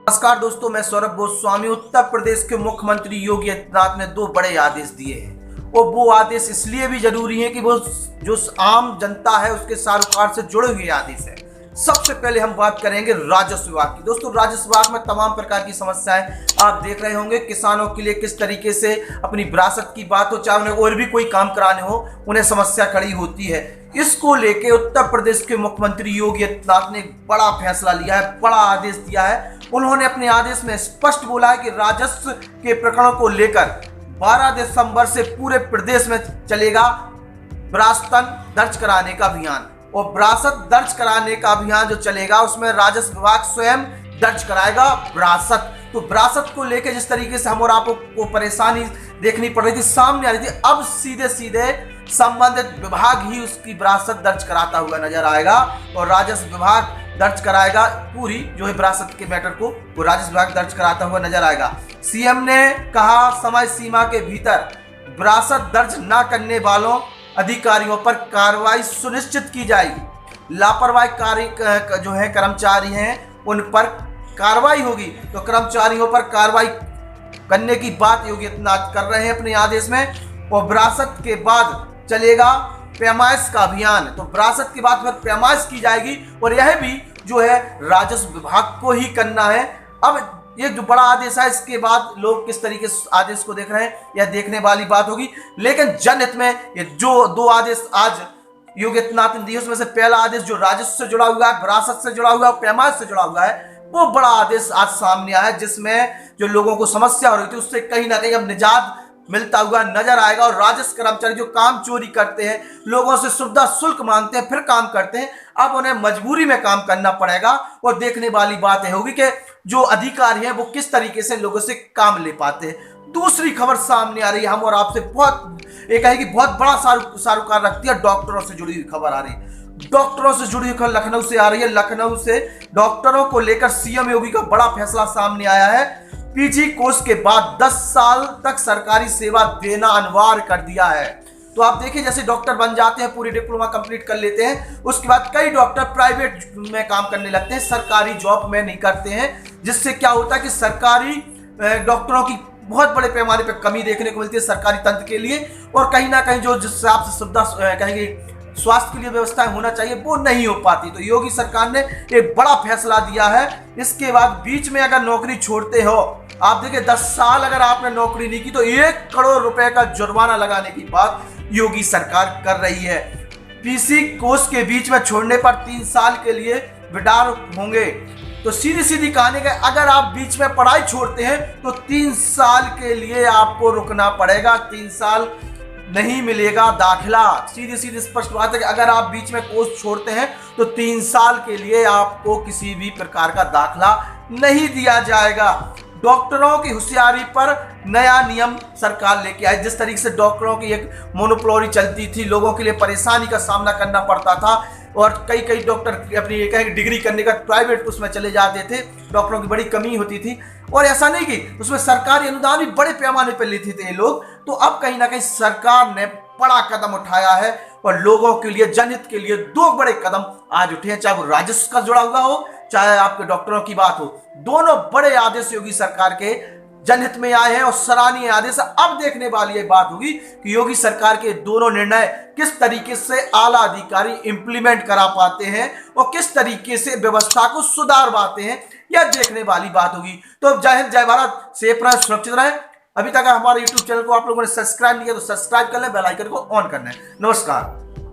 नमस्कार दोस्तों, मैं सौरभ गोस्वामी। उत्तर प्रदेश के मुख्यमंत्री योगी आदित्यनाथ ने दो बड़े आदेश दिए हैं और वो आदेश इसलिए भी जरूरी है कि वो जो आम जनता है उसके सरोकार से जुड़े हुए आदेश है। सबसे पहले हम बात करेंगे राजस्व विभाग की। दोस्तों, राजस्व विभाग में तमाम प्रकार की समस्याएं आप देख रहे होंगे। किसानों के लिए किस तरीके से अपनी विरासत की बात हो, चाहे उन्हें और भी कोई काम कराने हो, उन्हें समस्या खड़ी होती है। इसको लेके उत्तर प्रदेश के मुख्यमंत्री योगी आदित्यनाथ ने बड़ा फैसला लिया है, बड़ा आदेश दिया है। उन्होंने अपने आदेश में स्पष्ट बोला है कि राजस्व के प्रकरणों को लेकर 12 दिसंबर से पूरे प्रदेश में चलेगा विरासत दर्ज कराने का अभियान। और विरासत दर्ज कराने का अभियान जो चलेगा उसमें राजस्व विभाग स्वयं दर्ज कराएगा विरासत। तो विरासत को लेकर जिस तरीके से हम और आपको परेशानी देखनी पड़ रही थी, सामने आ रही थी, अब सीधे सीधे संबंधित विभाग ही उसकी विरासत दर्ज कराता हुआ नजर आएगा और राजस्व विभाग दर्ज कराएगा। पूरी जो है विरासत के मैटर को वो राजस्व विभाग दर्ज कराता हुआ नजर आएगा। सीएम ने कहा, समय सीमा के भीतर विरासत दर्ज न करने वालों अधिकारियों पर कार्रवाई सुनिश्चित की जाएगी। लापरवाही जो है कर्मचारी हैं उन पर कार्रवाई होगी। तो कर्मचारियों पर कार्रवाई करने की बात योगी आदित्यनाथ कर रहे हैं अपने आदेश में। और विरासत के बाद चलेगा पैमाइश का अभियान। तो विरासत के बाद फिर पैमाइश की जाएगी और यह भी जो है राजस्व विभाग को ही करना है। अब ये जो बड़ा आदेश है, इसके बाद लोग किस तरीके से आदेश को देख रहे हैं यह देखने वाली बात होगी। लेकिन जनहित में ये जो दो आदेश आज योगी आदित्यनाथ ने दिए, उसमें से पहला आदेश जो राजस्व से जुड़ा हुआ है, विरासत से जुड़ा हुआ है, पैमाइश से जुड़ा हुआ है, वो बड़ा आदेश आज सामने आया है, जिसमें जो लोगों को समस्या हो रही थी उससे कहीं ना कहीं अब निजात मिलता हुआ नजर आएगा। और राजस्व कर्मचारी जो काम चोरी करते हैं, लोगों से सुविधा शुल्क मांगते हैं, फिर काम करते हैं, अब उन्हें मजबूरी में काम करना पड़ेगा। और देखने वाली बात है होगी कि जो अधिकारी हैं वो किस तरीके से लोगों से काम ले पाते हैं। दूसरी खबर सामने आ रही है, हम और आपसे बहुत एक है कि बहुत बड़ा सारोकार रखती है, डॉक्टरों से जुड़ी हुई खबर आ रही है। डॉक्टरों से जुड़ी हुई खबर लखनऊ से आ रही है। लखनऊ से डॉक्टरों को लेकर सीएम योगी का बड़ा फैसला सामने आया है। पीजी कोर्स के बाद 10 साल तक सरकारी सेवा देना अनिवार्य कर दिया है। तो आप देखिए, जैसे डॉक्टर बन जाते हैं, पूरी डिप्लोमा कंप्लीट कर लेते हैं, उसके बाद कई डॉक्टर प्राइवेट में काम करने लगते हैं, सरकारी जॉब में नहीं करते हैं। जिससे क्या होता है कि सरकारी डॉक्टरों की बहुत बड़े पैमाने पर कमी देखने को मिलती है सरकारी तंत्र के लिए। और कहीं ना कहीं जो जिस हिसाब से सुविधा कहेंगे स्वास्थ्य के लिए व्यवस्थाएं होना चाहिए वो नहीं हो पाती। तो योगी सरकार ने एक बड़ा फैसला दिया है। इसके बाद बीच में अगर नौकरी छोड़ते हो, आप देखिए 10 साल अगर आपने नौकरी नहीं की तो 1 करोड़ रुपए का जुर्माना लगाने की बात योगी सरकार कर रही है। पीसी कोर्स के बीच में छोड़ने पर 3 साल के लिए विड्रॉ होंगे। तो सीधी सीधी कहानी है, अगर आप बीच में पढ़ाई छोड़ते हैं तो 3 साल के लिए आपको रुकना पड़ेगा, 3 साल नहीं मिलेगा दाखिला। सीधी सीधी स्पष्ट बात है कि अगर आप बीच में कोर्स छोड़ते हैं तो 3 साल के लिए आपको किसी भी प्रकार का दाखिला नहीं दिया जाएगा। डॉक्टरों की होशियारी पर नया नियम सरकार लेके आई। जिस तरीके से डॉक्टरों की एक मोनोपोली चलती थी, लोगों के लिए परेशानी का सामना करना पड़ता था और कई डॉक्टर अपनी एक डिग्री करने का प्राइवेट उसमें चले जाते थे, डॉक्टरों की बड़ी कमी होती थी। और ऐसा नहीं कि उसमें सरकारी अनुदान भी बड़े पैमाने पर लेते थे ये लोग। तो अब कहीं ना कहीं सरकार ने बड़ा कदम उठाया है और लोगों के लिए, जनहित के लिए 2 बड़े कदम आज उठे हैं, चाहे वो राजस्व का जुड़ा हुआ हो, चाहे आपके डॉक्टरों की बात हो। दोनों बड़े आदेश योगी सरकार के जनहित में आए हैं और सराहनीय आदेश। अब देखने वाली ये बात होगी कि योगी सरकार के दोनों निर्णय किस तरीके से आला अधिकारी इंप्लीमेंट करा पाते हैं और किस तरीके से व्यवस्था को सुधार पाते हैं, यह देखने वाली बात होगी। तो जय हिंद, जय भारत, सेफ रहें, सुरक्षित रहें। अभी तक हमारे YouTube चैनल को आप लोगों ने सब्सक्राइब नहीं किया तो सब्सक्राइब कर लें, बेल आइकन को ऑन करना है। नमस्कार।